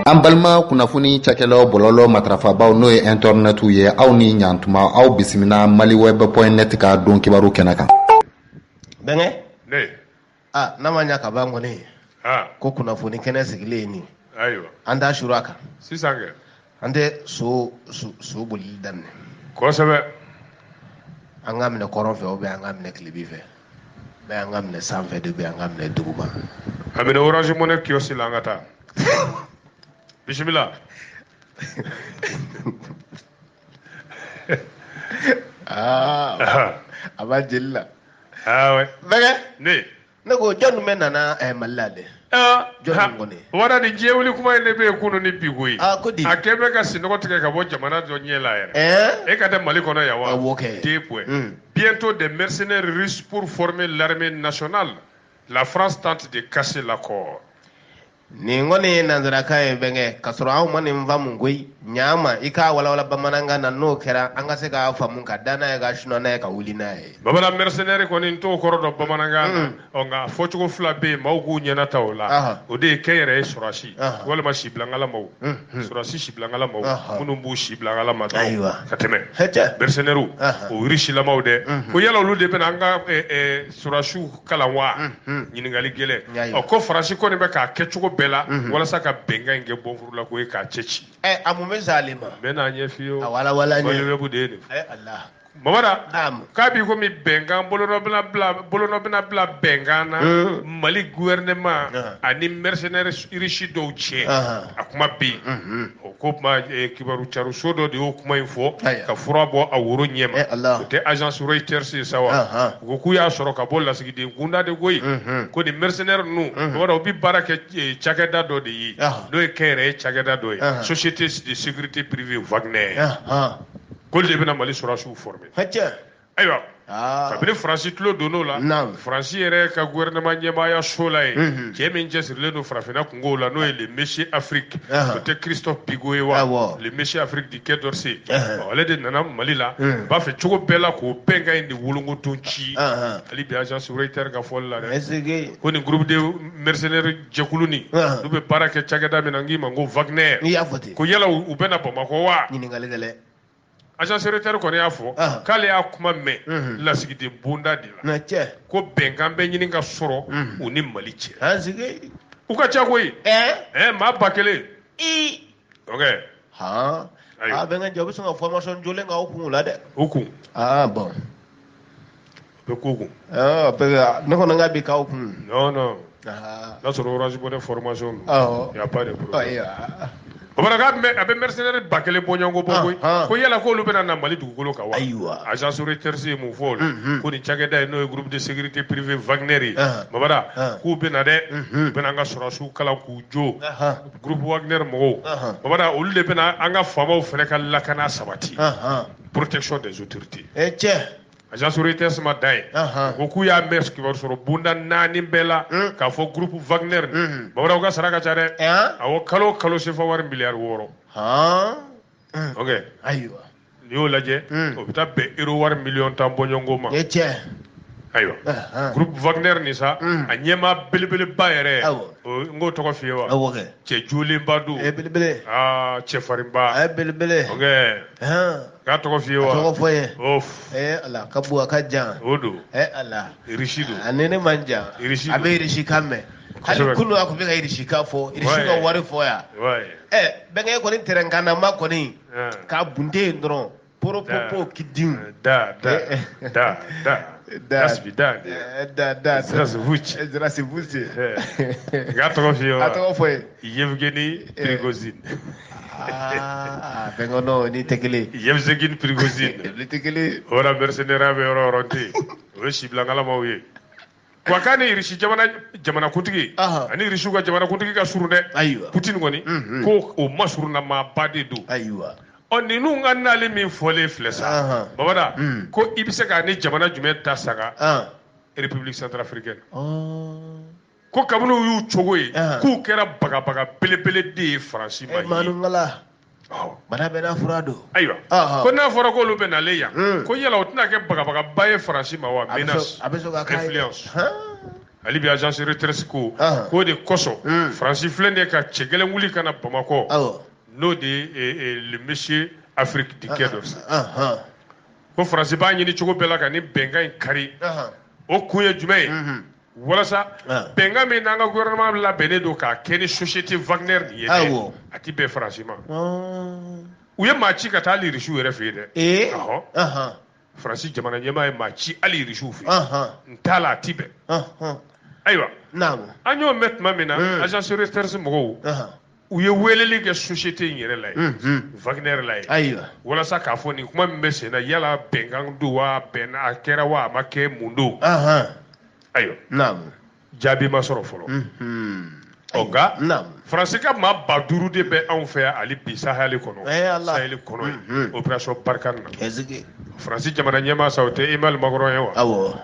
An balima kunnafoni cakɛlaw bɔlɔlɔ matrafabaw n'o ye internetu ye aw ni ɲantuma aw bisimila maliweb.net ka don kibaru kɛnɛ kan. Bɛnkɛ? Ne. N'a ma ɲa ka ban kɔni. Ko kunnafoni kɛnɛ sigilen ni. Ayiwa. An t'a suru a kan. Sisan kɛ. An tɛ so bolili daminɛ. Kosɛbɛ. An ka minɛ kɔrɔn fɛ ou bien an ka minɛ kilebi fɛ. Mais an ka minɛ sanfɛ de ou bien an ka minɛ duguma. A minɛ Orange Money kiosque la an ka taa. Bisimila. A b'a jeli la. Ouais. Bɛnkɛ? Ne ko jɔn bɛ nana Mali la dɛ? Jɔn kɔni? Wara ni diɲɛ wuli kuma in de bɛ yen kunun ni bi ko ye. Ko di? A kɛ bɛ ka sinɔgɔ tigɛ ka bɔ jamana dɔ ɲɛ la yɛrɛ. E ka tɛ Mali kɔnɔ yan wa? Awɔ kɛ. Deux points. Bientôt des mercenaires russes pour former l'armée nationale. La France tente de casser l'accord. Nin kɔni ye nanzarakan ye bɛnkɛ ka sɔrɔ anw ma nin faamu koyi ɲaama I k'a walawala bamanankan na n'o kɛra an ka se k'a faamu ka da n'a ye ka sunɔ n'a ye ka wuli n'a ye. Bamanan mercenaire kɔni n t'o kɔrɔ dɔn bamanankan na nka fɔcogo fila bɛ yen maaw k'u ɲɛna ta o la o de ye kɛnyɛrɛ ye sɔrɔsi walima sibilangalamaw sɔrɔsi sibilangalamaw minnu b'u sibilangalama dɔrɔn ka tɛmɛ mercenaires o risilamaw dɛ ko yala olu de bɛna an ka sɔrɔsiw kalan wa ɲininkali gɛlɛn ko faransi kɔni bɛ k'a kɛcogo bɛɛ walasa ka bɛnkan in kɛ bɔnfuru la ko ye k'a cɛ ci. A mun bɛ sa ale ma? N bɛ n'a ɲɛ f'i ye o. A walawala n ye. Walewebu de ye nin fɔ. Allah. Mamada. K'a b'i komi bɛnkan bolonɔ bɛna bila bɛnkan na Mali gouvernement ani mercenaires riches dɔw cɛ a kuma bɛ yen o ko kuma kibaru cari so dɔ de y'o kuma in fɔ ka fura bɔ a woro ɲɛma o tɛ agence Reuters ye sa wa u ko k'u y'a sɔrɔ ka bɔ lasigiden kunda de ko yen ko nin mercenaires ninnu Mamada u bɛ baara kɛ cakɛda dɔ de ye n'o ye kɛnyɛrɛye cakɛda dɔ ye société de sécurité privée Wagner k'olu de bɛna Mali sɔrɔsiw former. Ayiwa kabini Faransi tulo donn'o la Faransi yɛrɛ ka gouvernement ɲɛmaaya so la yen cɛ min cɛsirilen don farafinna kungow la n'o ye le Monsieur Afrique o tɛ Christophe Bigot ye wa le Monsieur Afrique du Quai d'Orsay ale de nana Mali la b'a fɛ cogo bɛɛ la k'o bɛnkan in de wolongoton ci hali bi agence Reuters ka fɔli la dɛ ko nin groupe de mercenaires jɛkulu nin n'u bɛ baara kɛ cakɛda min na n k'i ma ko Wagner ko yala u bɛna Bamakɔ wa ɲininkali gɛlɛn. Agence Reuters kɔni y'a fɔ k'ale y'a kuma mɛn lasigiden bonda de la ko bɛnkan bɛ ɲini ka sɔrɔ u ni Mali cɛ u ka ca koyi maa 1000 ok bɛnkɛ jɔ bɛ sɔn ka formation jolen k'aw kun la dɛ u kun bon bɛ k'u kun ne kɔni ka bi k'aw kun non n'a sɔrɔ Orange Money formation y a pas de problème. O fana a bɛ mercenaires 1000 bɔ ɲɔgɔn bɔ koyi ko yala k'olu bɛna na Mali dugukolo kan wa agence Reuters ye mun fɔ o la ko nin cakɛda ye n'o ye groupe de sécurité privée Wagner ye Mamada k'u bɛna dɛ u bɛna an ka sɔrɔsiw kalan k'u jo groupe Wagner mɔgɔw Mamada olu de bɛna an ka faamaw fana ka lakana sabati protection des autorités. Agence Reuters ma da ye ko k'u y'a mɛn kibaru sɔrɔ bonda 4 bɛɛ la k'a fɔ groupe Wagner Mamada u ka sara ka ca dɛ awɔ kalo o kalo CFA wari miliyari 6 ok ayiwa n'i y'o lajɛ o bɛ taa bɛn euro wari miliyɔn 10 bɔɲɔgɔnko ma ayiwa groupe Wagner nin sa a ɲɛmaa belebeleba yɛrɛ n k'o tɔgɔ f'i ye wa cɛ jolenba don cɛfarinba ok k'a tɔgɔ f'i ye wa tɔgɔ fɔ ye ala ka bon a ka jan o don ala riche don a ni ne man jan a bɛ riche kan mɛn hali kunu a tun bɛ ka riche kan fɔ riche ka wari fɔ yan bɛnkɛ kɔni tɛrɛnkanama kɔni k'a bunte yen dɔrɔn poropopo kidin Здравствуйте. Я тɔgɔ fɔ ye Yevgeny Prigozhin. Bɛnkɛ non ni tɛ kelen ye Yevgeny Prigozhin ni tɛ kelen ye o la mercenaire bɛ yɔrɔ yɔrɔ tɛ o ye sibilangalamaw ye wa k'a ni Russie jamanakuntigi ani Russie ka jamanakuntigi ka surun dɛ Poutine kɔni ko o masurunamaba de don ninnu ka nali min fɔlen filɛ sa Babada ko i bɛ se k'a ni jamana jumɛn ta saga République centrafricaine ko kabini u y'u cogo ye k'u kɛra bagabaga belebele de ye Faransi ma ye bana bɛɛ n'a fura don ayiwa ko n'a fɔra k'olu bɛ nalen yan ko yala o tɛna kɛ bagabagaba ye Faransi ma wa menace influence ali bi agence retraite ko de koso France flende ka cegelen wuli kana Bamako no de le monsieur Afrique du Quai d'Orsay ko France ba nyini cogo bela ka ni benga in kari o kuye jumay walasa benga mi nanga gouvernement la benedo ka keni société Wagner ni yede ati be franchement u ye ma ci ka taa ali risu yɛrɛ fɛ yen dɛ Faransi jamana ɲɛmaa ye maa ci ali risu fɛ yen n t'a la a ti bɛn ayiwa an y'o mɛn tuma min na agence retraite mɔgɔw u ye weleli kɛ société in yɛrɛ la ye Wagner la ye walasa k'a fɔ nin kuma min bɛ sen na yala bɛnkan don wa bɛn a kɛra wa a ma kɛ mun don ayiwa jaabi ma sɔrɔ fɔlɔ nka Faransi ka maa 5000 de bɛ anw fɛ yan hali bi Sahel kɔnɔ Sahel kɔnɔ yen opération Barkhane na Faransi jamana ɲɛmaa sa o tɛ Emmanuel Macron ye wa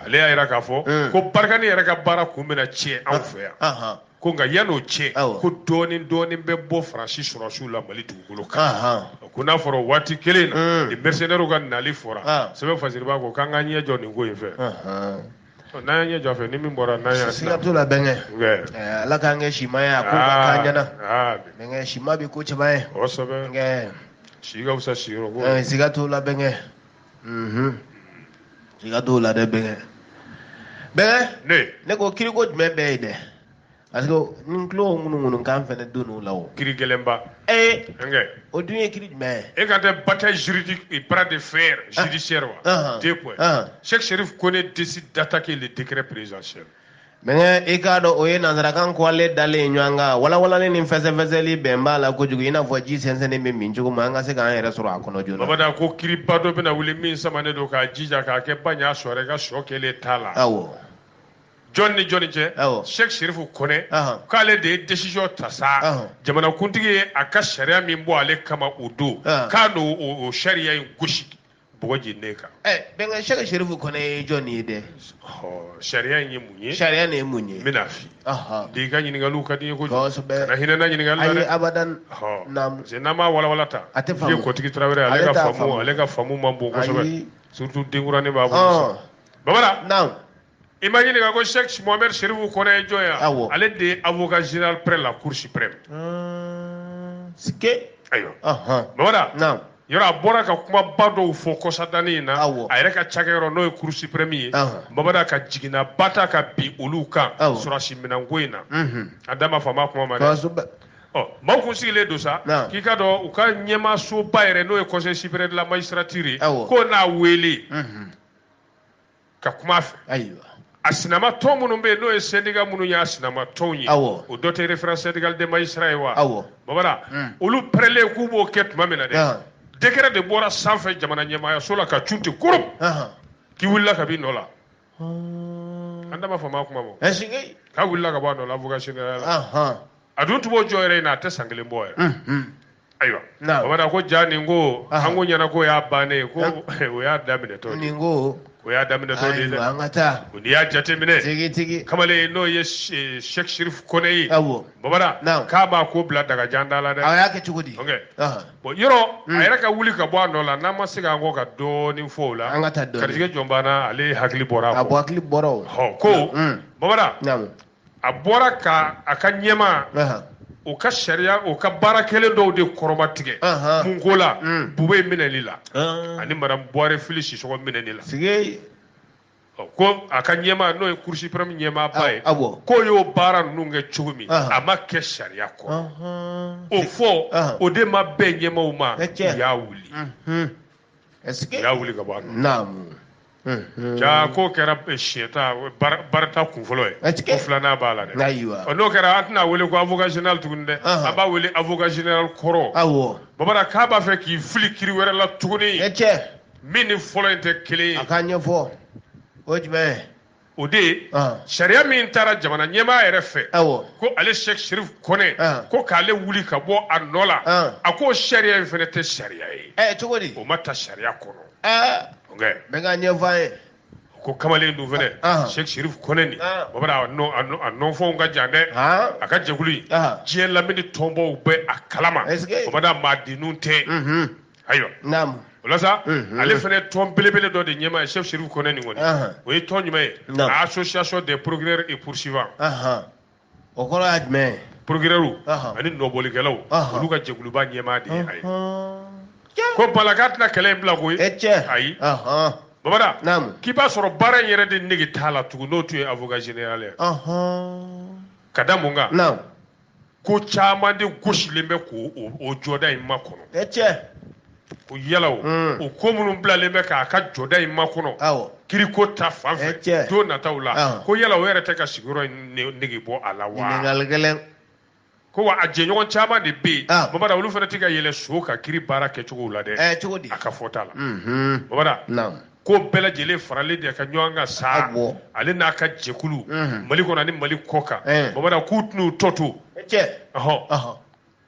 ale y'a jira k'a fɔ ko Barkhane yɛrɛ ka baara kun bɛna tiɲɛ anw fɛ yan ko nka yan'o tiɲɛ ko dɔɔnin bɛ bɔ Faransi sɔrɔsiw la Mali dugukolo kan ko n'a fɔra waati kelen na ni mercenaires ka nali fɔra sɛbɛn fasiriba ko k'an ka ɲɛ jɔ nin ko in fɛ n'an ɲɛ jɔ fɛ ni min bɔra n'an y'a siga t'o la bɛnkɛ ala k'an kɛ sima ye a ko ka k'an ɲɛna bɛnkɛ sima bɛ ko caman ye kosɛbɛ si ka fisa siyɔrɔ ko siga t'o la bɛnkɛ siga t'o la dɛ bɛnkɛ ne ko kiriko jumɛn bɛ ye dɛ parce que ni tulo ŋunu kan fɛnɛ don n'o la o kiri gɛlɛnba o dun ye kiri jumɛn ye e ka tɛ bataille juridique et bras de fer judiciaire wa 2 points Cheikh Chérif Koné décide d'attaquer le décret présidentiel mais e k'a dɔn o ye nanzarakan ko ale dalen ɲɔgɔn kan walawalalen ni fɛsɛfɛsɛli bɛn b'a la kojugu i n'a fɔ ji sɛnsɛnnen bɛ min cogo min an ka se k'an yɛrɛ sɔrɔ a kɔnɔ joona babada ko kiriba dɔ bɛna wuli min samanen don k'a jija k'a kɛ ba ɲa sɔrɔ i ka sɔ kɛlen t'a la John ni Johnny cɛ Cheikh Chérif Koné k'ale de ye décision ta sa jamanakuntigi ye a ka sariya min bɔ ale kama o don k'a n'o sariya in gosi bɔgɔ jeninnen kan bɛnkɛ Cheikh Chérif Koné ye jɔn ye dɛ sariya in ye mun ye sariya nin ye mun ye n bɛna f'i de i ka ɲininkaliw ka di n ye kojugu kana hinɛ n na ɲininkali la dɛ abadan parce que n'an m'a walawala ta i ye Kotigi Traoré ale ka faamu man bon kosɛbɛ surtout denkuranin b'a bolo Bamara imagine ka ko Cheikh Mohamed Chérif Koné ye jɔn ye ale de ye avocat général près la Cour suprême sike ayiwa Bamara yɔrɔ a bɔra ka kumaba dɔw fɔ kɔsadani in na a yɛrɛ ka cakɛyɔrɔ n'o ye Cour suprême ye Bamara ka jiginnaba ta ka bin olu kan sɔrɔsi minɛnko in na a da ma fama kuma ma dɛ maaw kun sigilen don sa k'i ka dɔn u ka ɲɛmaasoba yɛrɛ n'o ye Conseil supérieur de la magistrature ye ko n'a wele ka kuma fɛ a sinamatɔn minnu bɛ yen n'o ye syndicat minnu y'a sinamatɔnw ye o dɔ tɛ référence syndicale des magistrats ye wa Bamara olu pɛrɛlen k'u b'o kɛ tuma min na dɛ décret de bɔra sanfɛ jamana ɲɛmaayaso la ka cun ten kurum k'i wulila ka b'i nɔ la an da ma fama kuma ma k'a wulila ka bɔ a nɔ la avocat général la a dun tun b'o jɔ yɛrɛ in na a tɛ san 1 bɔ yɛrɛ ayiwa Bamara ko ja nin ko an ko ɲɛna ko y'a bannen ye ko o y'a daminɛtɔ nin ko o y'a daminɛtɔ de ye dɛ an ka taa n'i y'a jateminɛ kamalen n'o ye Cheikh Chérif Koné ye Bamara k'a b'a ko bila dagajan da la dɛ a y'a kɛ cogo di bon yɔrɔ a yɛrɛ ka wuli ka bɔ a nɔ la n'an ma se k'an kɔ ka dɔɔnin fɔ o la an ka taa dɔɔnin Karijigɛ Jɔnbana ale hakili bɔra a bɔ hakili bɔra o ko Bamara a bɔra ka a ka ɲɛmaa o ka sariya o ka baara kelen dɔw de kɔrɔba tigɛ mun ko la Bube minɛli la ani Madame Boire Fili Sisɔgɔ minɛli la ko a ka ɲɛmaa n'o ye Cour suprême ɲɛmaaba ye k'o y'o baara ninnu kɛ cogo min a ma kɛ sariya kɔrɔ o fɔ o de ma bɛn ɲɛmaaw ma u y'a wuli u y'a wuli ka bɔ a nɔ ja ko kɛra siɲɛta barata kun fɔlɔ ye ko filanan b'a la dɛ n'o kɛra an tɛna wele ko avocat général tuguni dɛ an b'a wele avocat général kɔrɔ Bamara k'a b'a fɛ k'i fili kiri wɛrɛ la tuguni min ni fɔlɔ in tɛ kelen ye a k'a ɲɛfɔ o jumɛn o de ye sariya min taara jamana ɲɛmaa yɛrɛ fɛ ko ale Cheikh Chérif Koné ko k'ale wuli ka bɔ a nɔ la a ko sariya in fana tɛ sariya ye cogo di o ma ta sariya kɔnɔ bɛn ka ɲɛfɔ ye ko kamalen dun fɛnɛ Cheikh Chérif Koné ni Bamara a nɔnfɔw ka jan dɛ a ka jɛkulu in diɲɛ lamini tɔnbaw bɛ a kalama Bamara maadenninw tɛ ayiwa Ola sa ale fene ton belebele do de nyema chef Chérif Koné ni ngoni o yi ton nyuma association des procureurs et poursuivants o ko la adme procureur ani noboli gelaw olu ka jeguluba nyema de ay ko balagat na kele bla ko ay babada ki ba soro bara yere de nigi tala tugu no tu avocat général kadamunga ko chama de goshilembe ko o joda in makono ko yalaw o ko munun bilalen ka joda in makono kiriko ta fanfɛ do nataw la ko yalaw yɛrɛ tɛ ka sigiyɔrɔ nege bɔ a la wa ko wa a jɛɲɔgɔn caman de bɛ yen babada olu fana tɛ ka yɛlɛ so ka kiri baara kɛcogo la dɛ cogo di a ka fɔta la babada ko bɛɛ lajɛlen faralen de ka ɲɔgɔn kan sa ale n'a ka jɛkulu Mali kɔnɔ ni Mali kɔ kan babada k'u tɛn'u tɔ to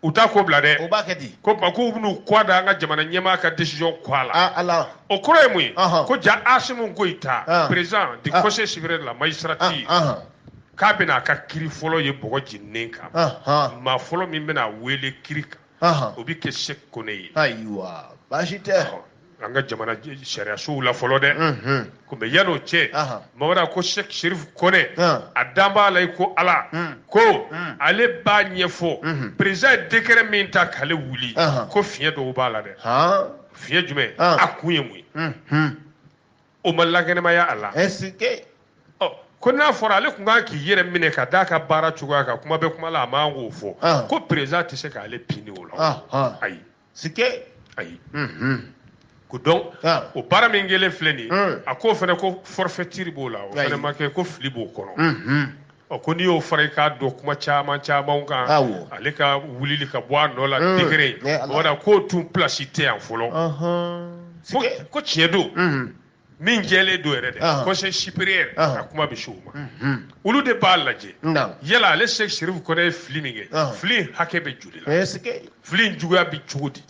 u t'a ko bila dɛ o b'a kɛ di ko k'u bɛn'u kɔ da an ka jamana ɲɛmaa ka décision kɔ a la o kɔrɔ ye mun ye ko ja Asimu Goyita président du conseil supérieur de la magistrature k'a bɛna a ka kiri fɔlɔ ye bɔgɔ jeninen kan maa fɔlɔ min bɛna wele kiri kan o bɛ kɛ Cheikh Koné ye ayiwa baasi tɛ an ka jamana sariyasow la fɔlɔ dɛ ko mɛ yan'o cɛ mamadu ko Cheikh Chérif Koné a dan b'a la i ko Ala ko ale b'a ɲɛfɔ président ye décret min ta k'ale wuli ko fiɲɛ dɔw b'a la dɛ fiɲɛ jumɛn a kun ye mun ye o ma lakɛnɛmaya a la ko n'a fɔra ale tun kan k'i yɛrɛ minɛ ka d'a ka baara cogoya kan kuma bɛ kuma la a man k'o fɔ ko président tɛ se k'ale pini o la ayi ayi ko donc o baara min kɛlen filɛ nin ye a ko fana ko forfaiture b'o la o fana ma kɛ ko fili b'o kɔnɔ ko n'i y'o fara i k'a dɔn kuma caman camanw kan ale ka wulili ka bɔ a nɔ la degré wala k'o tun place tɛ yan fɔlɔ ko tiɲɛ don min jɛlen don yɛrɛ dɛ conseil supérieur a kuma bɛ se o ma olu de b'a lajɛ yala ale Cheikh Chérif Koné ye fili min kɛ fili hakɛ bɛ joli la fili in juguya bɛ cogo di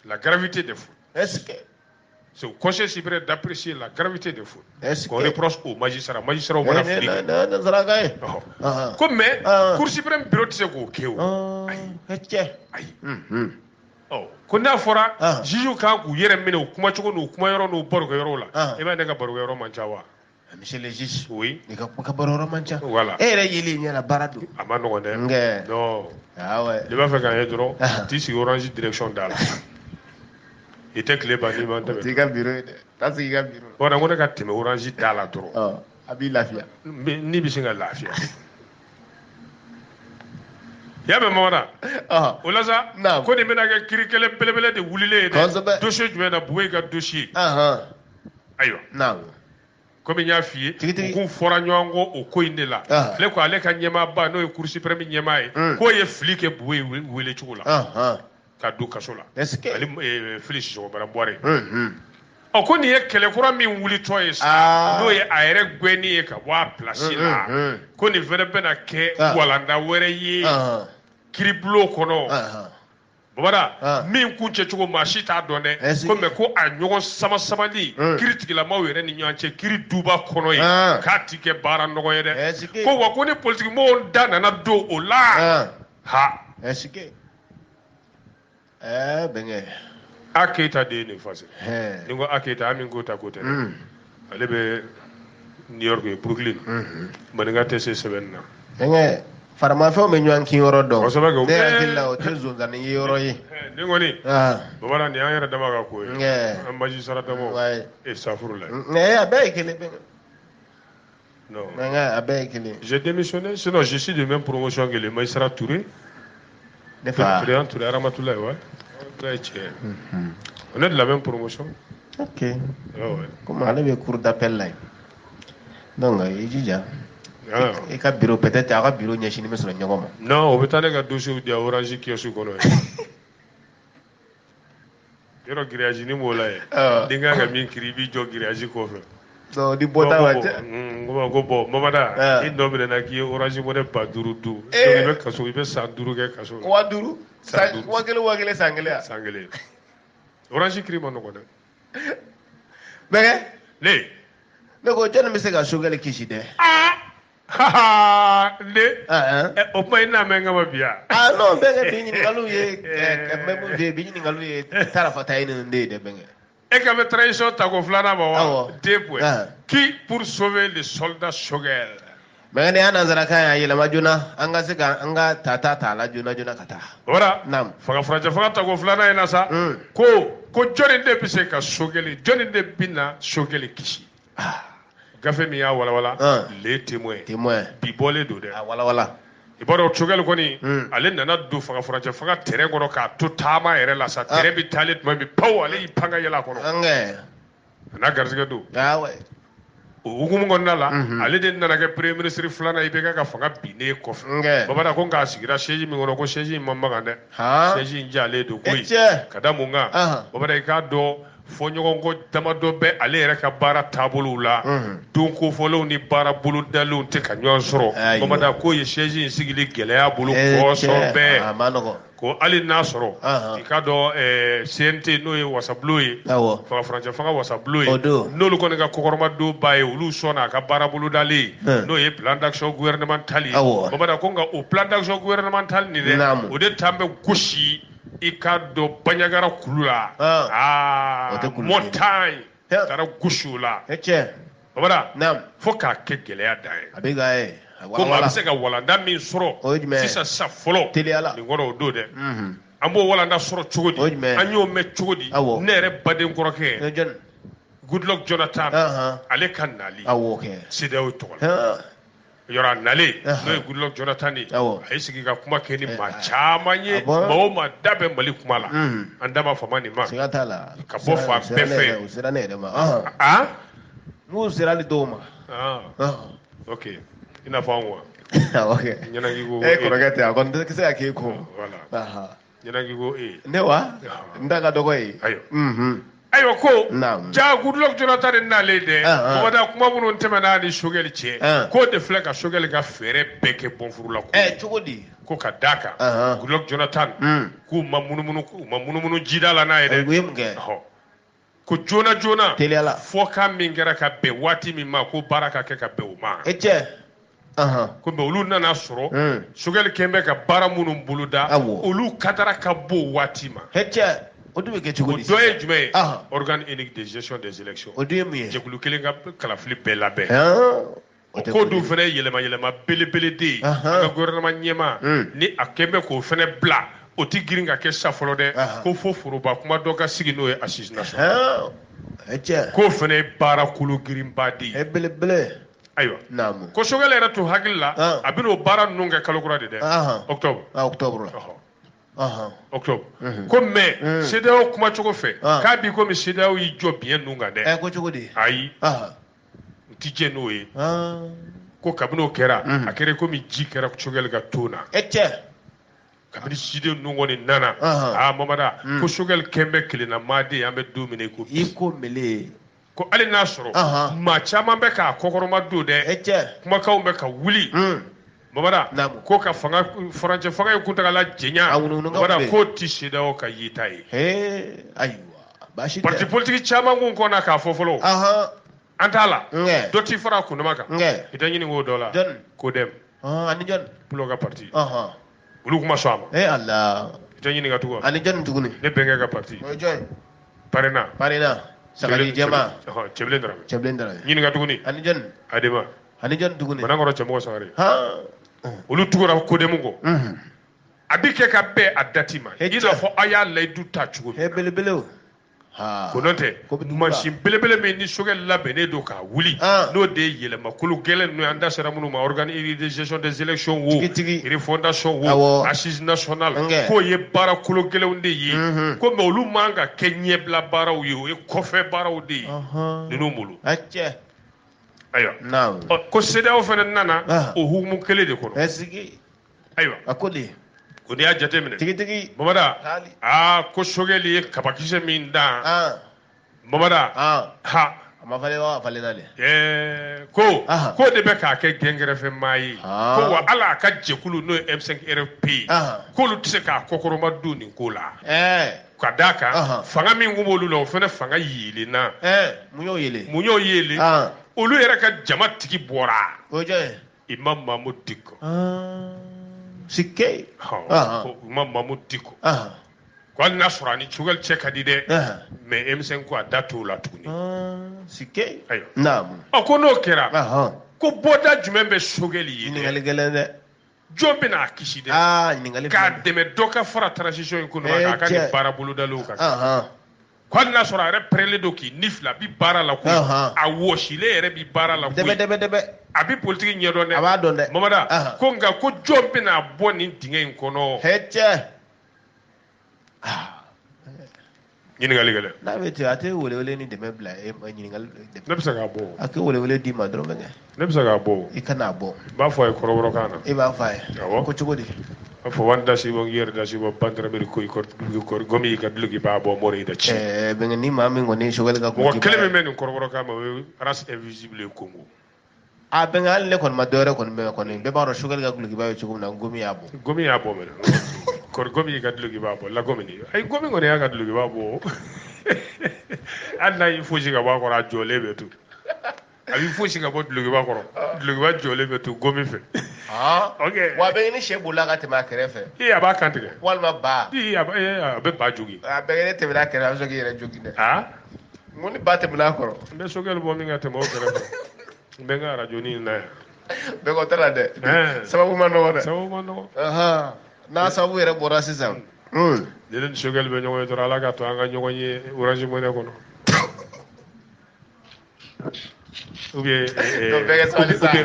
la gravité des fautes c'est au conseil supérieur d'apprécier la gravité des fautes qu'on reproche aux magistrats mana fili ko mais cour suprême bureau tɛ se k'o kɛ o ayi ko n'a fɔra juge kan k'u yɛrɛ minɛ u kumacogo n'u kumayɔrɔ n'u barokɛyɔrɔ la i b'a ye ne ka barokɛyɔrɔ man ca wa monsieur le juge oui i ka barokɛyɔrɔ man ca voilà e yɛrɛ yeli ɲɛna baara don a ma nɔgɔn dɛ non i b'a fɛ k'an ye dɔrɔn t'i sigi orange direction da la i tɛ tile ban n'i ma tɛmɛ t'i ka bureau ye dɛ taa sigi i ka bureau voilà ko ne ka tɛmɛ orange da la dɔrɔn a b'i lafiya n'i bɛ se ka lafiya y'a mɛn mamada o la sa ko nin bɛna kɛ kiri kelen belebele de wulilen ye dɛ dossier jumɛn na Bugoyi ka dossier ayiwa komi n y'a f'i ye u k'u fɔra ɲɔgɔn kɔ o ko in de la ale ko ale ka ɲɛmaaba n'o ye cour suprême ɲɛmaa ye k'o ye fili kɛ Bugoyi wele cogo la ka don kaso la ale Fili Sisɔkɔbara Bɔre ko nin ye kɛlɛkura min wulitɔ ye sa n'o ye a yɛrɛ gɛnni ye ka bɔ a place la ko nin fɛnɛ bɛna kɛ walanda wɛrɛ ye kiribulon kɔnɔ babada min kun cɛcogo maa si t'a dɔn dɛ ko mɛ ko a ɲɔgɔn sama-samali kiri tigilamaw yɛrɛ ni ɲɔgɔn cɛ kiri duba kɔnɔ ye k'a ti kɛ baara nɔgɔ ye dɛ ko wa ko ni politique mɔgɔw da nana don o la bɛnkɛ A Keita de ye nin fase ni ko A Keita Ami Goita ko tɛ dɛ ale bɛ New York ye Brooklyn maninka tɛ se sɛbɛnni na bɛnkɛ faramafɛnw bɛ ɲɔgɔn kin yɔrɔ dɔn kosɛbɛ kɛ ne hakili la o tɛ zonzanni ye yɔrɔ ye ni kɔni babara nin an yɛrɛ dama ka ko ye an magistrat damaw safuru la a bɛɛ ye kelen bɛnkɛ non bɛnkɛ a bɛɛ ye kelen j'ai démissionné sinon je suis de même promotion que le magistrat Touré ne fa Touré Ramatoulaye ouais on est de la même promotion. Ok. Comme on avait cours d'appel là. Donc, il dit et ka bureau peut-être à bureau ɲɛsin bɛ sɔrɔ ɲɔgɔn ma. Non, o bɛ taa ne ka dossier di Orange kiosque kɔnɔ ye. Yɔrɔ grillage ni b'o la ye. Den kan ka min kiri i b'i jɔ grillage kɔfɛ. Non, ni bɔta wa cɛ. Ko bon Mamada i nɔ minɛna k'i ye Orange money 5,000 dun. Donc i bɛ kaso i bɛ san 5 kɛ kaso la. 5,000? 1,000 san kelen. San kelen. Orange kiri ma nɔgɔn dɛ. Bɛnkɛ. Ne ko jɔnni bɛ se ka Sogɛli kisi dɛ. Ne o kuma i n'a mɛn kama bi yan. Non bɛnkɛ bi ɲininkaliw ye bi ɲininkaliw ye Tarafa Tayi ninnu de ye dɛ bɛnkɛ. Et que trahison ta ko flana ba 2 points. Qui pour sauver les soldats Shogel? Mais ne ana zara kan ya yelama juna an ga sika an ga tata la juna kata. Ora nam faga fraja faga ta ko flana ina sa ko joni de bise ka Shogel joni de bina Shogel kishi. Gafe mi ya wala les témoins bi bolé do de wala ibaro Shogel ko ni ale nana do faga fraja faga terrain goro ka to tama ere la sa terrain bi talit mo bi paw ale ipanga yela ko na garzige do we ugumu ngonna la ale de nana ke premier ministre flana ibeka ka fanga bine ko babada ko nga sigira sheji mi ngono ko sheji mamma gande sheji njale do koyi kada munga babada ka do fo nyogon ko dama do be ale yere ka bara tabulu la don ko folo ni bara bulu dalu te ka nyon soro babada ko ye sheji sigili geleya bulu ko so be ko ali nasoro ka do CNT no ye wasablu ye fa franja fa wasablu ye no lu ko ne ka kokorma do baye ulu sona ka bara bulu dali no ye plan d'action gouvernemental babada ko nga o plan d'action gouvernemental ni de o de tambe gushi ikado banyagara kulula montagne tara gushula babada fo ka ke geleya dai abiga ko ma se ka walanda min soro sisa sa folo ni ngoro do de ambo walanda soro chogodi anyo me chogodi nere baden koroke Goodluck Jonathan ale kan nali CEDEAO to yora nale no Goodluck Jonathan ni ay sigi ka kuma ke ni ma chamanye ma dabe mali kuma la andama fama ni ma ka bo fa befe mu sirali doma okay ina fawo okay nyanangi go korogete akon de kisa ke ko wala nyanangi go newa ndaga dogo ayo ayo ko ja Goodluck Jonathan na lede ko da kuma bunun temana ni Shogel che ko de fleka Shogel ga fere beke bon furu la ko chugodi ko ka daka Goodluck Jonathan ku mamunumunu jidala na yede ko jona fo ka mingera ka be wati mi ma ko baraka ke ka be o ma ko be olu nana soro Shogel kembe ka bara munun buluda olu katara ka bo wati ma odu ke chugodi doye jume organe unique de gestion des élections jekulu kelen ka kalafili bɛɛ labɛn ko du fɛnɛ yɛlɛma belebele de ka gouvernement ɲɛma ni a kɛnbɛ k'o fɛnɛ bila o ti girin ka kɛ sa fɔlɔ dɛ ko fo foroba kuma dɔ ka sigi n'o ye assise nationale k'o fɛnɛ ye baara kolo girinba de ye belebele ayiwa ko Shogel yɛrɛ to hakili la a bɛn'o baara ninnu kɛ kalo kura de dɛ octobre octobre ko mais CEDEAO kuma cogo fɛ k'a bi komi CEDEAO y'i jɔ biɲɛ nun kan dɛ ko cogo di ayi u ti jɛ n'o ye ko kabini o kɛra a kɛra komi ji kɛra Shogel ka ton na kabini siden nun kɔni nana mamada ko Shogel kɛnbɛ kelenna maaden an bɛ don min i ko mele ko hali n'a sɔrɔ maa caman bɛ k'a kɔkɔrɔma don dɛ kumakanw bɛ ka wuli babada ko ka fanga farancɛ fanga ye kuntagala jɛnya babada ko ti CEDEAO ka yita ye ayiwa parti politique caman kun kɔnna k'a fɔ fɔlɔ an t'a la dɔ ti fara a kundama kan i tɛ ɲini k'o dɔ la CODEM ani jɔn Pulo ka parti olu kuma sɔn a ma Allah i tɛ ɲini ka tugun ani jɔn tuguni ne bɛnkɛ ka parti Parena Sagari Jama Cɛbilen Darame ɲini ka tuguni ani jɔn Adema ani jɔn tuguni Banankɔrɔ Cɛmɔgɔ Sagare olu tugura CODEM kɔ a bi kɛ ka bɛn a dati ma i n'a fɔ a y'a layidu ta cogo min belebele ko n'o tɛ mansin belebele min ni Shogel labɛnnen don k'a wuli n'o de ye yɛlɛmakulu gɛlɛn ninnu an da sera minnu ma organe de gestion des élections wo refondation wo assise nationale k'o ye baara kolo gɛlɛnw de ye ko mais olu man ka kɛ ɲɛbila baaraw ye o ye kɔfɛ baaraw de ye ninnu bolo ayiwa ko CEDEAO fana nana o hukumu kelen de kɔnɔ ayiwa ko de ko n'i y'a jateminɛ Mamada ko Shogel ye kabakisɛ min dan Mamada a ma falen wa falen na de ko de bɛ k'a kɛ gɛngɛrɛfɛmaa ye ko wa ala ka jɛkulu n'o ye M5 RFP k'olu tɛ se k'a kɔkɔrɔma don nin ko la ka d'a kan fanga min kun b'olu la o fana fanga yeelenna mun y'o yeelen olu yɛrɛ ka jama tigi bɔra Imam Mahmud Dicko Sikke Imam Mahmud Dicko Kwal nasrani chugal cheka dide me emsen ko adatu la tugni sike ayo naam akono kera ko boda jumembe shogeli yi ni ngali gelende jombe na kishide ni ngali ka deme doka fara transition ko no ka ni bara bulu dalu ka kwal nasra re prele doki nifla bi bara la ko a woshile re bi bara la ko debe abi politique nyedo ne aba donde mamada ko nga ko jombe na boni dingen kono hecce ñiningali gele na wete ate wole ni deme bla ñiningal ne bisa ga bo ake wole di ma dro ngene ne bisa ga bo ikana bo ba fo ay koroboro kana e ba fay ko cugodi fo wanda si bo yer da si bo bandra mer ko gomi ga dlugi ba bo mori da ci be ngani ma mi ngoni shogal ga ko mo keleme men koroboro kama race invisible Congo a be ngal le kon ma dore kon be ba ro shogal ga dlugi ba cugum na gomi ya bo men kor gomi ga dlugi babo la gomi ni ay gomi ngone ya ga dlugi babo anna yi fuji ga ba ko ra jole betu abi fuji ga bo dlugi ba ko dlugi ba jole betu gomi fe okay wa be ni shebu la ga te ma kerefe iya ba kantige wal ma ba iya be ba jogi be ni te la kere so gi re jogi de ngoni ba te bula ko be so gel bo mi ngate mo kerefe be nga radio ni na be ko tara de sababu man no na sabu yere bora sisan len shogal be ñoy to ala ga to nga ñoy orange mo ne ko no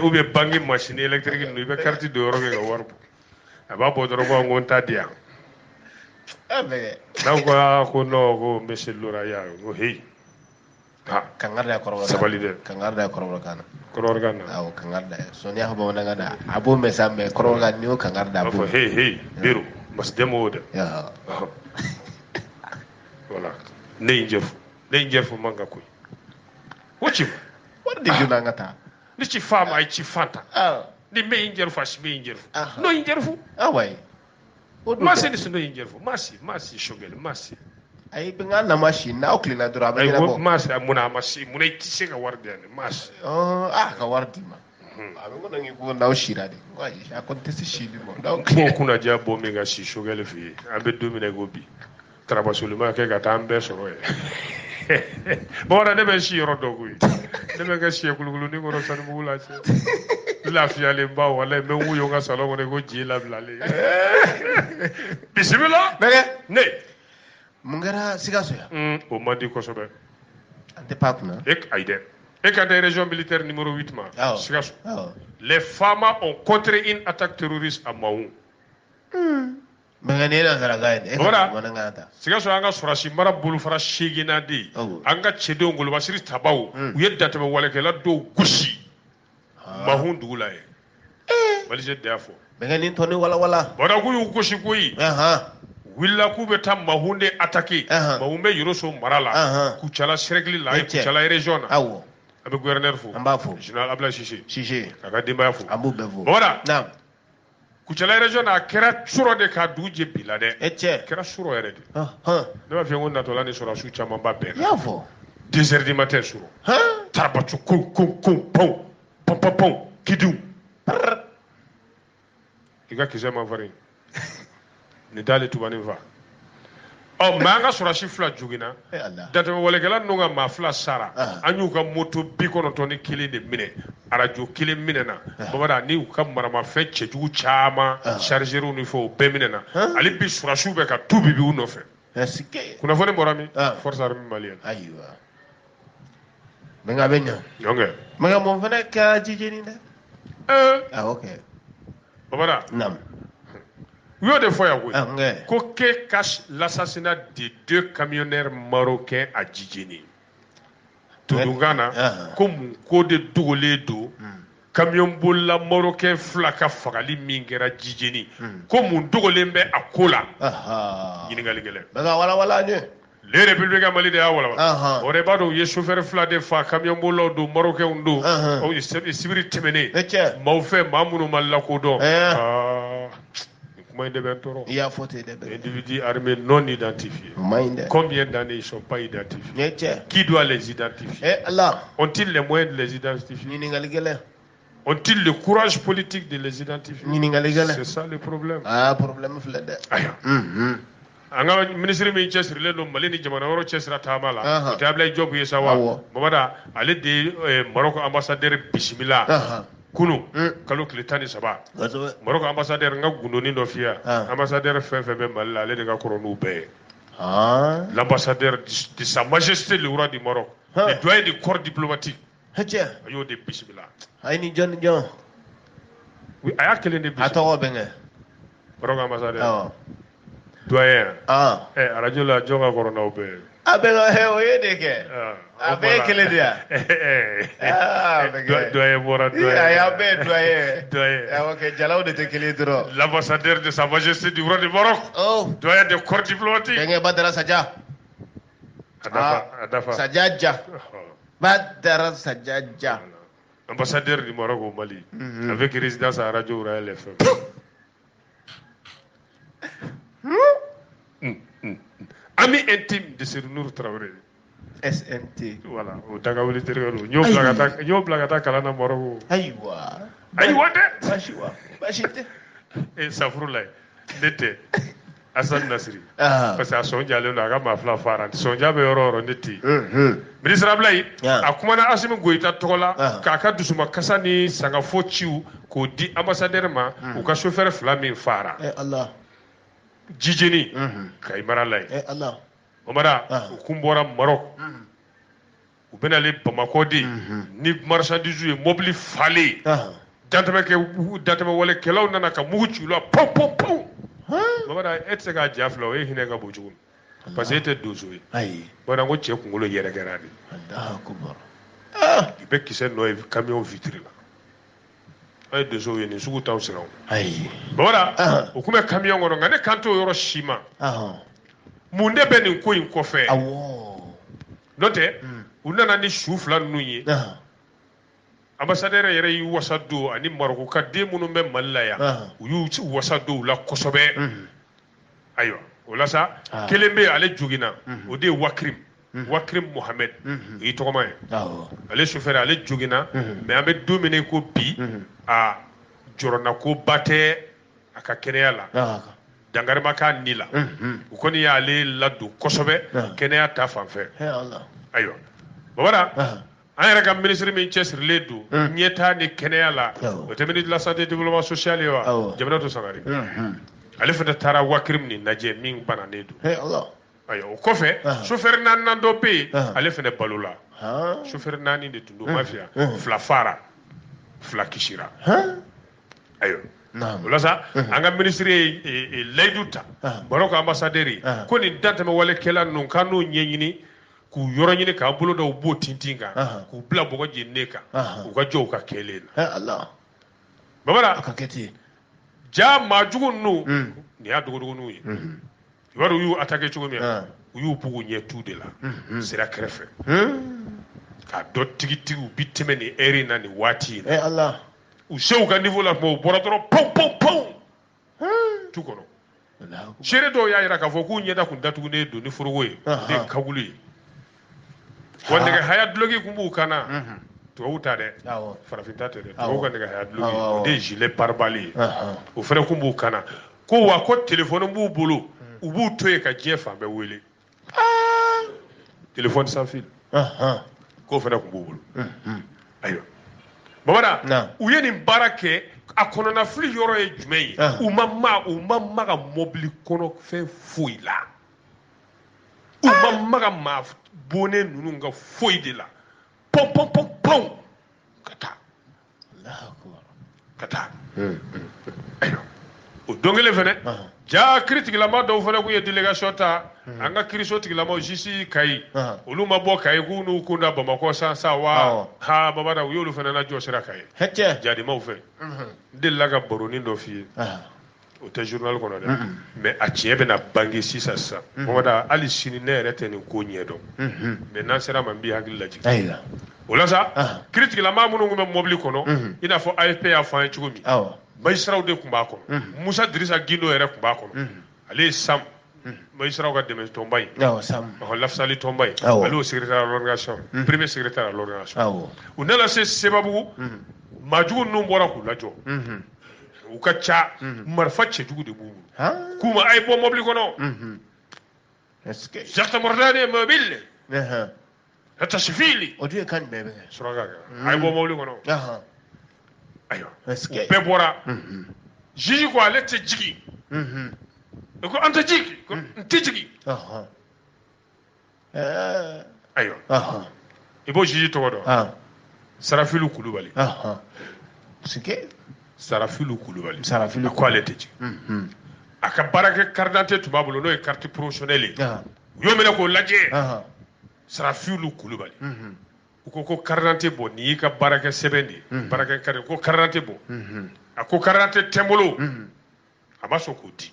ou bien bangi machine électrique no be carte de euro ga war aba bo do ko ngonta dia na ko no ko monsieur Lora ya go hey kangarda kororo sabalide kangarda kororo kana aw kangarda so ni habo nanga da abo mesambe kororo ga ni o kangarda abo hey biro mas demo de ya voilà ne injefu manga koy wuci wadi juna ngata ni ci fama ay ci fanta ni me injefu as me injefu no injefu way masi ni no injefu masi shogel masi ay be nga na machine na okli na dura ay bo mas amuna machine muna tise ga warde ne mas ka wardi ma abi ngona ngi ko na oshira de ngwayi akontesi shili mo donc ko kuna ja bo mi ga shi shogel fi ambe domine gobi trabasuluma ke ga tambe so e bo ra de be shi rodo gui de be ga shi kulugulu ni ngoro san bula ci la fiale ba wala me wuyo nga salon ne go ji la blale bismillah ne Mungera sigaso ya o mandi ko sobe ante pakuna aide quand des régions militaires numéro 8 ma sigaso les femmes ont contré une attaque terroriste à Maou Menganena zaragaide manangata sigaso anga surashi mara bulu fara shegina di anga chedo ngulu basiri tabawu uyedda tabe waleke la do gushi mahundu ulaye balije defo mengani toni wala bora kuyu gushi kuyi willa kube tam mahunde attaqué mahumbe yoroso marala kuchala sregli la kuchala region awo abe gouverneur fu ambafo général Abla Chiché kaka dimba fu ambu bevo bora naam kuchala region a kera suro de ka duje bila de kera suro ere de ne ba fi ngona to lani sura su chama ba be yafo 2h du matin suro tarbachu pom kidu iga kizema vari ni dale tubani va manga sura shifla jugina date wala gala nunga ma fla sara anyu ka moto bi kono to ni kili de mine arajo kili mine na babada ni ka marama fe cheju chama chargeru ni fo be mine na ali bi sura shube ka tubi bi uno fe kuna fone morami force armée malienne aywa menga benya yonge menga mo fene ka jijeni de okay babada nam oui, des fois, oui. Coquet cache l'assassinat de 2 camionneurs marocains à Djidjeni. Toulougana, comme Kode Dougoledo, camion boula marocain flaka fagali mingera Djidjeni. Comme Dougolembe à Kola. Yinigaligele. Les républicains mali de awala. Orebado ye chauffeur fla de fa camion boula do marocain undo. O sibiri temene. Maufe mamunu malakodo. Il y a faute de individus armés non identifiés. Combien d'années ils ne sont pas identifiés? Qui doit les identifier? Ont-ils les moyens de les identifier? Ont-ils le courage politique de les identifier? C'est ça le problème. Problème. anga ministre min cesirle no mali ni jamana woro cesira tamala o tabla job yesa wa mamada ale de Morocco ambassadeur bismillah kunu kalo kilitani saba Morocco ambassadeur nga gundoni do fiya ambassadeur fefe be mali ale de ga koronu be l'ambassadeur de sa majesté le roi du Maroc le doyen du corps diplomatique ayo de bismillah ay ni John oui aya kele de bismillah atawo benga Morocco ambassadeur doyen radio la jonga corona obe abelo he oyede ke abe kele dia doyen bora doyen ya be doyen okay jalaw de te kele dro l'ambassadeur de sa majesté du roi du Maroc doyen de corps diplomatique benga badara saja adafa sajaja badara sajaja ambassadeur du Maroc au Mali avec résidence à Radio Raël FM ami intime de Seydou Traoré SNT voilà o daga wuli terero nyo blagata kala na Maroc aywa de bashite e safrulay nete Hassan Nasri parce que sonja le na ga mafla faran sonja be yororo neti ministre Ablaye akumana Assimi Goïta tola ka dusuma kasani sanga fochiu ko di ambassadeur ma u ka chauffeur flamin fara Allah jijeni kay maralay Allah omara kumbora Maroc u benale Bamako di ni marchandise e mobile fale dantame wala kelaw nana ka muhuci lo pom omara etsega jaflo e hinega bojugun parce que était dozoé ay bona ngo che kungolo yere garani Allah akbar ibe kise no camion vitre la ay dozoé ni sugu taw siraw ay bona o kuma camion ngo ngane kanto yoro shima munde be ni ko in ko fe awo note unana ni shufla nunyi ambassadeur yere yi wasado ani Maroc ka de munu be mallaya uyu wasado la kosobe ayo wala sa kelembe ale jogina o de Wakrim Mohamed yi togoma ale chauffeur ale jogina mais ambe dominer ko bi a jorona ko bate aka keneya la dangare maka nila u koni ya ale ladu kosobe keneya ta fanfɛ ayo babara an yɛrɛ ka ministre min cɛsirilen don ɲɛtaa ni kɛnɛya la o tɛ ministre de la santé et développement social ye wa Jamanatou Sangare ale fana taara Wakrim ni lajɛ min bananen don ayo o kɔfɛ chauffeur naaninan dɔ bɛ yen ale fana balola chauffeur naani de tun don mafiya fila fara fila kisira ayo o la sa an ka ministre ye layidu ta Maroc ambassadeur ye ko nin dantɛmɛ walekɛla ninnu k'an n'o ɲɛɲini k'u yɔrɔ ɲini k'an bolo dɔw b'o tintin kan k'u bila bɔgɔ jeninen kan u ka jɔ u ka kɛlen na babara ja maajugu ninnu nin y'a dogodogoninw ye i b'a dɔn u y'u attaqué cogo min u y'u bugu ɲɛ tu de la sira kɛrɛfɛ k'a dɔn tigitigiw bi tɛmɛ nin heure in na nin waati in na u se u ka niveau la tuma u bɔra dɔrɔn pɔn tu kɔnɔ seere dɔw y'a jira k'a fɔ k'u ɲɛda kun datugunen don ni foroko ye o de ye kabulu ye wa nɛgɛ haya duloki kun b'u kan na tubabu ta dɛ farafinta tɛ dɛ tubabu ka nɛgɛ haya duloki o de ye gilet pare-balles ye o fana kun b'u kan na ko wa ko téléphone b'u bolo u b'u to yen ka diɲɛ fan bɛɛ wele téléphone sans fil k'o fana kun b'u bolo ayiwa babara u ye nin baara kɛ a kɔnɔna fili yɔrɔ ye jumɛn ye u ma maga mobili kɔnɔ fɛn foyi la u ma maga maa bonne ninnu ka foyi de la pɔn ka taa ayiwa o don kelen fɛnɛ ja kiritigilama dɔw fɛnɛ kun ye délégation ta an ka kiriso tigilamaw jisi Kayi olu ma bɔ Kayi k'u n'u kunda Bamakɔ sa wa babada u y'olu fɛnɛ lajɔ sira Kayi jadimaw fɛ n delila ka baronin dɔ f'i ye o tɛ journal kɔnɔ dɛ mais a tiɲɛ bɛna bange sisan babada hali sini ne yɛrɛ tɛ nin ko ɲɛ dɔn mais n'an sera ma n b'i hakili lajigin o la sa kiritigilama minnu kun bɛ mobili kɔnɔ i n'a fɔ AFP y'a fɔ an ye cogo min magistrat de tun b'a kɔnɔ Musa Dirisa Gindo yɛrɛ tun b'a kɔnɔ ale ye Sam magistrat ka dɛmɛ tɔnba in Lafsali tɔnba in ale y'o secrétaire à l'organisation premier secrétaire à l'organisation u nana se Sebabugu maajugu ninnu bɔra k'u lajɔ u ka ca marifa cɛjugu de b'u bolo k'u ma a ye bɔ mobili kɔnɔ Certa mordane mobile. Hata sifili. Odu e kan bebe. Suraga. Ay bo mawli kono. Ayo. Be bora. Jiji ko alete jigi. Ko anta jigi, ko tijigi. Ayo. Ibo jiji to do. Sarafilu Kulubali. Sike Sarafilu Kulubali. Sarafilu ko alete jigi. Aka barake carte tubabulu no e carte professionnelle. Yo mena ko laje. Sarafilu Kulubali. Ko carte bo ni ka barake sebendi. Barake kare ko carte bo. Ako carte tembolo. Amaso ko di.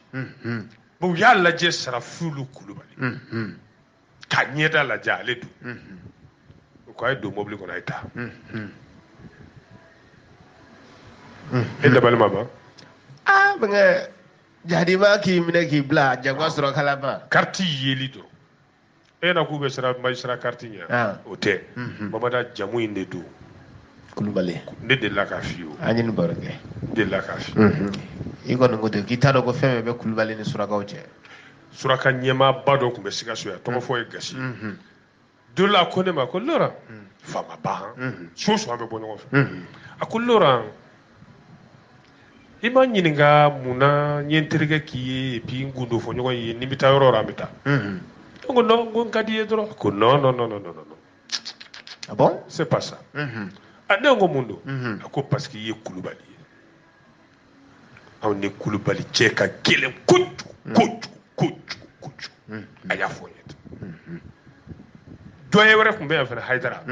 Bo ya laje Sarafilu Kulubali. Ka nyeda la jale du. Ko ay do mobile ko na ita. E da balma ba. Banga jadi ma ki mine ki bla jagwa soro kala ba. Carte yeli do. E na ku be sara magistrat carte nya. O te. Mamada jamu inde do. Kulubali. Ne de la ka fiyo. Anyin borge. De la ka fi. Iko ngo de kitaro ko feme be Kulubali ni sura kauche. Suraka nyema bado kumbe sigaso ya tomo fo e gasi. De la kone ma ko lora. Fama ba. So ambe bono ko. Akulora. Ima nyininga muna nyenterega ki pi ngundo fo nyogo yi nimita yoro ramita. Ngo no ngo ngadi edro. Ko non. Ah bon? C'est pas ça. Ande ngo mundo. Ako parce qu'il y Kulubali. On est Kulubali cheka kele kuchu. Aya foyet. Doye were kumbe en fena Haidara.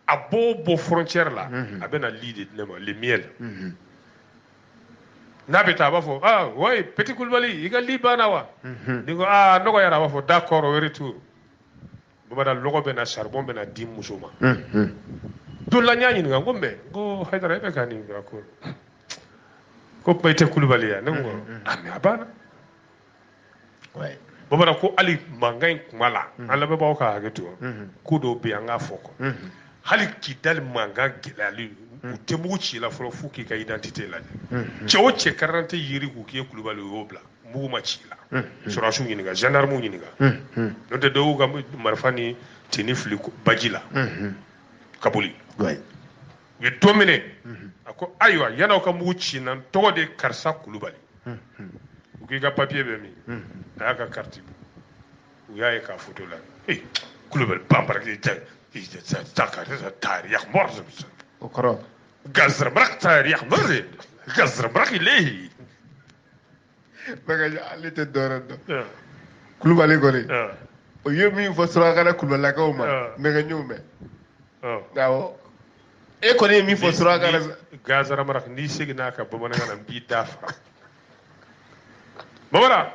Abo frontière là, abena lide le miel. Nabita ba fo ouais petit Kulubali iga libana wa. Digo noko yara ba fo d'accord were tout. Bada logo bena charbon bena dim musoma. Dola nyani nga ngombe go Haidara ebe kani ngako. Ko petit Kulubali ya ngo ame abana. Ouais. Bobara ko ali mangain kumala ala be bawo ka hageto ko do be anga foko hali kidal manga gilali utemu ci la folo fuki ka identité la cewo ce 40 yiri ku ke Kulubali obla mu ma ci la sura su ni ga gendarme ni ga no de do ga marfani tinifli bajila kabuli ouais ye domine ako aywa yana ka mu ci nan to de karsa Kulubali uki ga papier be mi aka carte bu yaye ka photo la Kulubali bambara ki ta carte tarikh morz okro gazra brak tarikh morz gazra brak ilayhi baga alite dorando Kulubali gole o yemi fo sura kana Kulubali ka o ma mega nyume gawo e ko ne mi fo sura kana gazra brak ni signa ka bomana kana bi dafa Bawara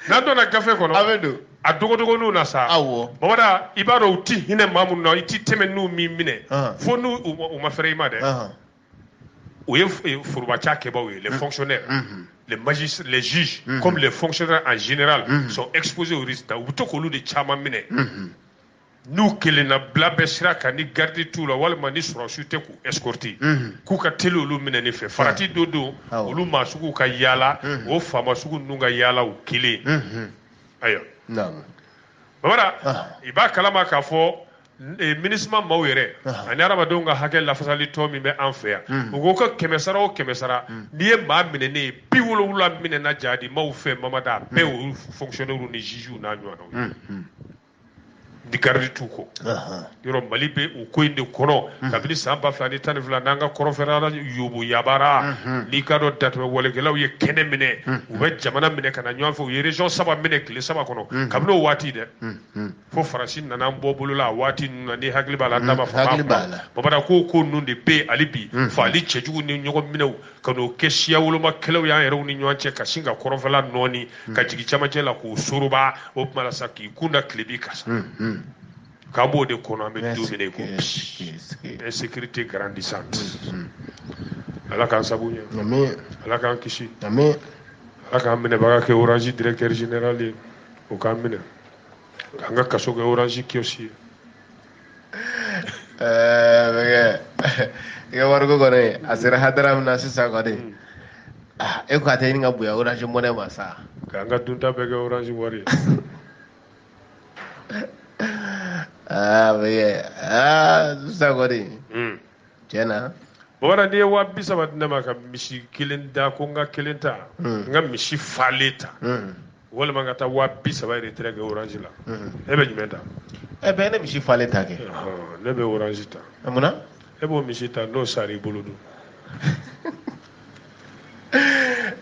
na dona gafe kono abedo adogodogo nu na sa awo Bawara ibaro uti hine mamu no iti teme nu mi mine fo nu o ma fere ma de o ye furuba cha ke bawe les fonctionnaires les magistrats les juges comme les fonctionnaires en général sont exposés au risque da uto ko lu de chama mine nous kelena blabe sira kani garder tout la wal mani sura sute ku escorter ku ka telo lu mine ne fe farati dodo olu masuku ka yala o fama suku nunga yala o kile ayo non babara iba kalama ka fo ministre mawere ani arabadon ga hakel la fasali to mi be enfer ugo ka kemesara ni e ma mine ne bi wolo wula mine na jadi maw fe mamada be o fonctionnaire ni jiju na nyo di gardi tuko yoro mali be o koyinde kono kabili samba flani tan fla nanga korofera yubu yabara ni kado datwe wole gelaw ye kene mine o be jamana mine kana nyon fo ye region saba mine kle saba kono kabilo wati de fo farasine nana mbobulu la wati ni hagli bala ndaba fa babara ko nunde be alibi fa ali chejugu ni nyogo mine kano kesiya wolo makelaw ya yero ni nyonche kasinga korofela noni ka jigi chama la ko suruba o mala saki kunda klibi kasa Kabo de Koname domine ko insécurité grandissante. Ala kan sabunya. Amen. Ala kan kishi. Amen. Ala kan mine baga ke Orange directeur général o kan mine. Anga kaso ke Orange ki aussi. Ya wargo gore asira hadara na sisa gore. E ko ateni ngabuya Orange mone masa. kanga dunta bege orange wari sagori jena bora ne wa bisa badna maka mishi kilin da ko nga kilinta nga mishi faleta wala manga ta wa bisa ba retre ga orange la ebe jumenta ebe ne mishi faleta ke ne be orange ta amuna ebe mishi ta no sari buludu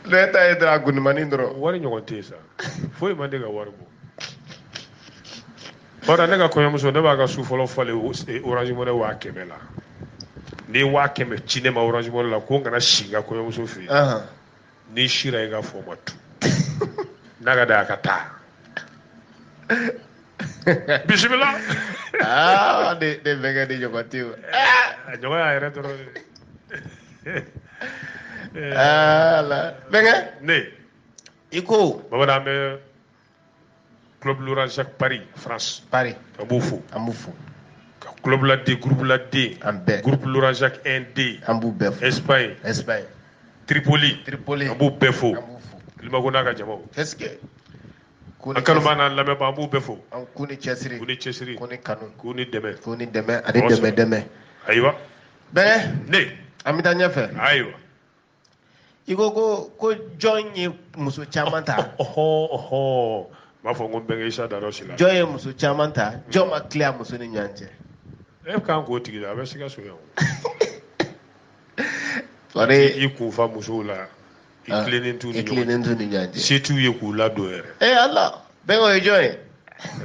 leta e dragun manindro wari nyogon tesa foi mande ga warbo bora ne ga ko yamuso ne ba ga su folo fale orange mo ne wa kemela ni wa keme cinema orange mo la ko ngana shinga ko yamuso fi ni shira ga fo matu naga da kata bismillah de vega de jogotiu jogo ya retro la venga ne iko baba me club l'Orange Jacques Paris France amufu club la D groupe la D groupe l'Orange Jacques 1D Espagne Tripoli ambu befo limagona ka jamo qu'est-ce que akano mana lamé ba ambu befo kuni chesiri kuni kanu kuni deme ade deme aywa ben ne amita nyafe aywa iko ko jonyi muso chamanta ma fo ngom benge isa daro sila joye muso chamanta joma clear muso ni nyanje kan ko tigi da be siga so yo ore iku fa muso la iklenin tu ni nyanje si tu ye ku la do ere Allah bengo e joye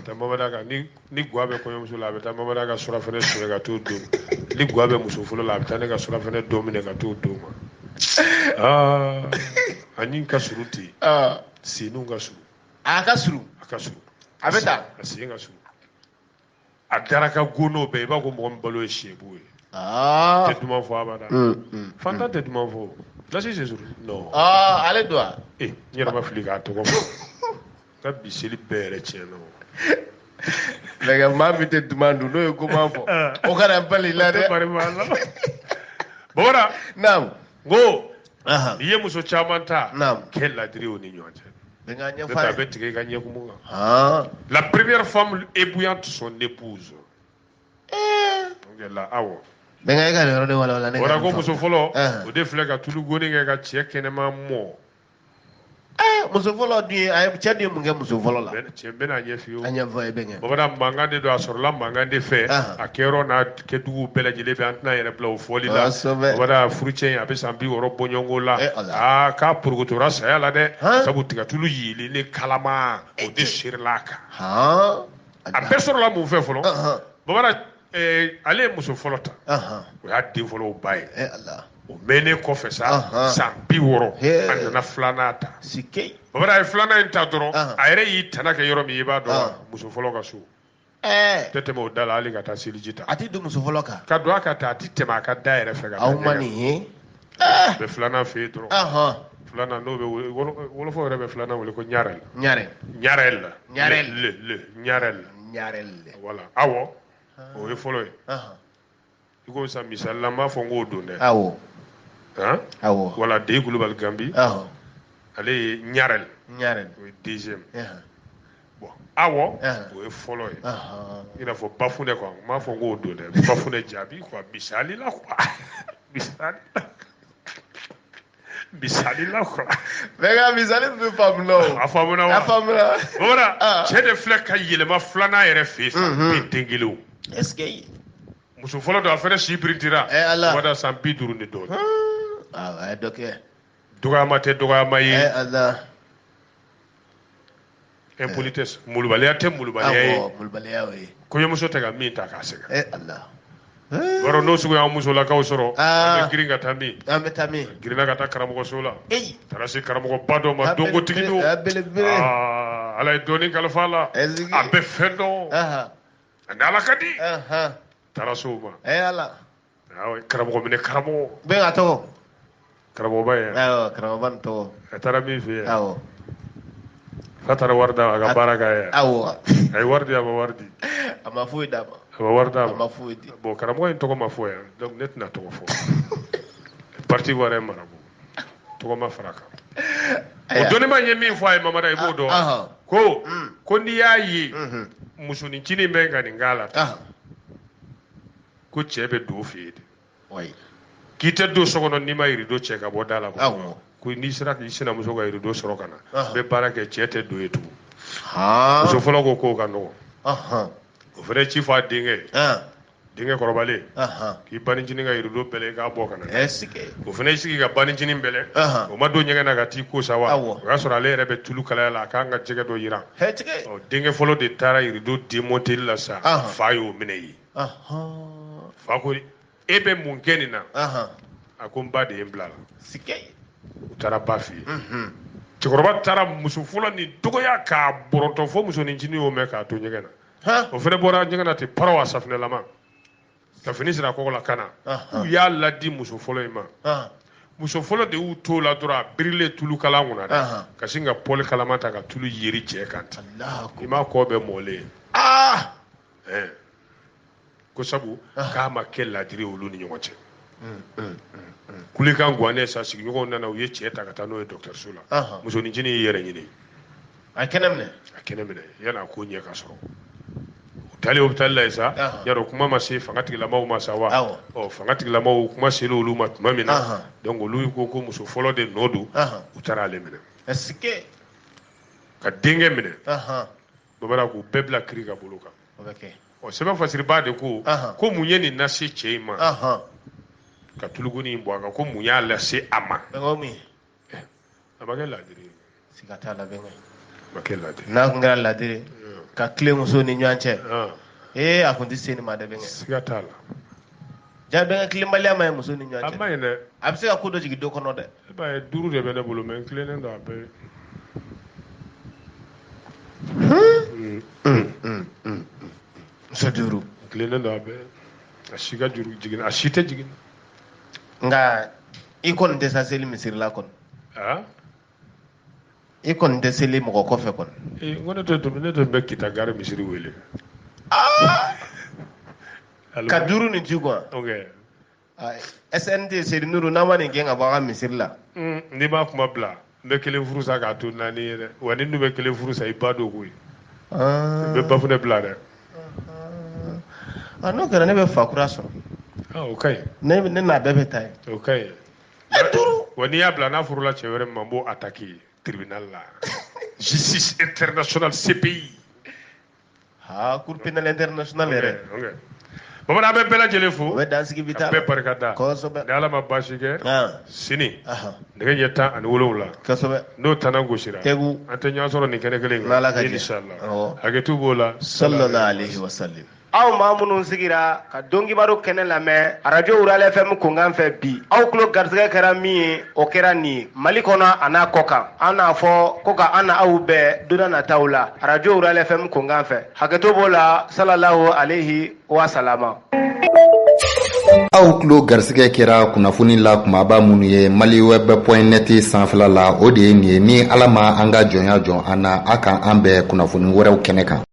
ta mama daga ni gwabe ko muso la be ta mama daga sura fene so ga to do ni gwabe muso fulo la be ta ne ga sura fene do mine ga to do ma anin ka suruti sinu ga suru akasuru abeta asiyenga suru adaraka gono be ba ko mo mbalo e shebu te duma fo abada fanta te duma fo la si suru no ale doa nyera ma flika to ko ka biseli bere cheno lega mami te duma ndu no ko ma fo o kana mbali la de bari mala bora nam go iye muso chamanta nam kella diri oni nyonje la première femme ébouillante son épouse. La awo. Benga ga le wala ne. Ora ko muso folo o de flega tulu goni ga che kenema mo. Muso folo di ay chadi mu nge muso folo la. Ben che ben anya fiu. Anya voye benga. Baba mangande do asorla mangande fe akero na kedu bela jile be antna yere bla o foli la. Baba fruche abe sambi oro bonyongo la. Ka purgotora saya la de sabu tiga tulu yili ni kalama o de shirlaka. Abe sorla mu fe folo. Baba ale muso folo ta. O ya de folo baye. Allah. O mene kofe sa sambi woro andana flanata. Sikei. Baba flana inta doro ayre yi tanaka yoro mi ba do muso folo ka su tete mo dala ali ka ta silijita ati du muso folo ka do aka ta ati tema ka daire fe ga aw mani be flana fe doro flana no be wolo fo rebe flana wole ko nyarel wala awo o e folo iko sa misalla ma fo ngodo ne awo wala de global gambi ale ñaarel o deuxième bon awo o follow ina fo bafune ko ma fo ngo do de bafune jabi ko bisali la ko bisali la ko vega bisali du famno afamna ora c'est de flek yele ma flana yere fi sa tingilo est-ce que muso follow do afere sibritira wada sambi duru ni do doke dogama yi Allah impolitesse mulubaliya we ko yomuso tega min ta ka sega Allah waro no sugo ya muso la kaw soro be giringa tami girina ka ta karamo sola tarasi karamo bado ma dongo tigido ala doni kala fala abe fendo andala kadi taraso ma Allah karamo mine karamo be ato karamo baye karamo ban to tara mi fi fatara warda ga baraka ya ay wardi ama wardi ama fuida ama warda ama fuidi bo karamo en to ko ma foya donc net na to ko fo parti ware marabu to ko ma faraka o doni ma ye min fɔ a ye mamada i b'o dɔn ko n'i y'a ye musonicinin bɛ ka nin k'a la ko cɛ bɛ don fɛ yen de k'i tɛ don so kɔnɔ n'i ma rideau cɛ ka bɔ da la ko n'i sera k'i sinamuso ka rideau sɔrɔ ka na n bɛ baara kɛ cɛ tɛ don yen tugun muso fɔlɔ ko k'o ka nɔgɔn o fana ci fɔ a denkɛ kɔrɔbalen k'i banicinin ka rideau bɛlɛ k'a bɔ ka na o fana y'i sigi ka banicinin bɛlɛ o ma don ɲɛgɛn na ka t'i ko sa wa o y'a sɔrɔ ale yɛrɛ bɛ tulu kalaya la a k'an ka jɛgɛ dɔ jiran denkɛ fɔlɔ de taara rideau démonter la sa fa y'o minɛ yen fa ko e bɛ mun kɛ nin na a ko n ba de ye n bila la u taara ba fɛ yen cɛkɔrɔba taara muso fɔlɔ nin dɔgɔya k'a bɔrɔtɔ fo musonicinin y'o mɛn k'a to ɲɛgɛn na o fana bɔra ɲɛgɛn na ten paraw a safinɛlama ka fini siri a kɔkɔ la ka na u y'a ladi muso fɔlɔ in ma muso fɔlɔ de y'u t'o la dɔrɔn a birilen tulu kala kunna dɛ ka sin ka pɔli kalama ta ka tulu yeri cɛ kan ten i m'a kɔ bɛɛ mɔlen ko sabu k'a ma kɛ ladiri olu ni ɲɔgɔn cɛ kulikan gannen sa sigiɲɔgɔnw nana u ye cɛ ta ka taa n'o ye dɔgɔtɔrɔso la musonicinin y'i yɛrɛ ɲini a kɛnɛ minɛ yan'a ko ɲɛ ka sɔrɔ u taalen hôpital la yen sa yarɔ kuma ma se fanga tigilamaw ma sa wa fanga tigilamaw kuma sera olu ma tuma min na donc olu ko muso fɔlɔ de nɔ don u taara ale minɛ ka denkɛ minɛ bamara k'u bɛɛ bila kiri ka bolo kan sɛbɛn fasiribaa de ko mun ye nin lase cɛ in ma ka tuluguni in bɔ a kan ko mun y'a lase a ma a ma kɛ ladiri n'a kun kɛra ladiri ka tile muso ni ɲɔgɔn cɛ a kun tɛ se nin ma dɛ bɛnkɛ siga t'a la ja bɛnkɛ tilenbaliya ma ye muso ni ɲɔgɔn cɛ a ma ɲi dɛ a bɛ se ka ko dɔ jigin do kɔnɔ dɛ e b'a ye 5 de bɛ ne bolo mɛ n tilennen don a bɛɛ muso 5 tilennen don a bɛɛ a si ka juru jigin a si tɛ jigin nka i kɔni tɛ sa seli misirila kɔni i kɔni tɛ seli mɔgɔ kɔfɛ kɔni n ko ne tun bɛ kita gari misiri wele ka 5 nin ci quoi SNT Seydi Nuru n'a ma nin gɛn ka bɔ a ka misiri la n'i m'a kuma bila n bɛ 1 furu sa k'a to 4 ye dɛ wa ni dun bɛ 1 furu sa i ba don koyi n bɛ bafunɛ bila dɛ n'o kɛra ne bɛ fa kura sɔrɔ o ka ɲi ne n'a bɛɛ bɛ taa ye o ka ɲi wa n'i y'a bila n'a furula cɛ wɛrɛ ma n b'o attaquer tribunal la justice internationale CPI cour pénale internationale yɛrɛ bamanan an bɛ bɛɛ lajɛlen fo o bɛ dansigi bi taa bɛɛ barika da ni ala ma baasi kɛ sini nɛgɛ ɲɛ 17 kosɛbɛ n'o tana gosira tegu an tɛ ɲɔgɔn sɔrɔ nin kɛnɛ kelen kan inshallah hakɛtu b'o la sallallahu alaihi wasallam aw maa minnu sigira ka dɔnkibaru kɛnɛ lamɛn radio Urale FM kunkan fɛ bi aw tulo garisɛgɛ kɛra min ye o kɛra nin ye Mali kɔnɔ a n'a kɔ kan an n'a fɔ ko ka an na aw bɛɛ don na nataw la radio Urale FM kunkan fɛ hakɛto b'o la sallallahu alaihi wasallam aw tulo garisɛgɛ kɛra kunnafoni la kumaba minnu ye maliweb.net sanfɛla la o de ye nin ye ni ala ma an ka jɔnya jɔn an na a kan an bɛɛ kunnafoni wɛrɛw kɛnɛ kan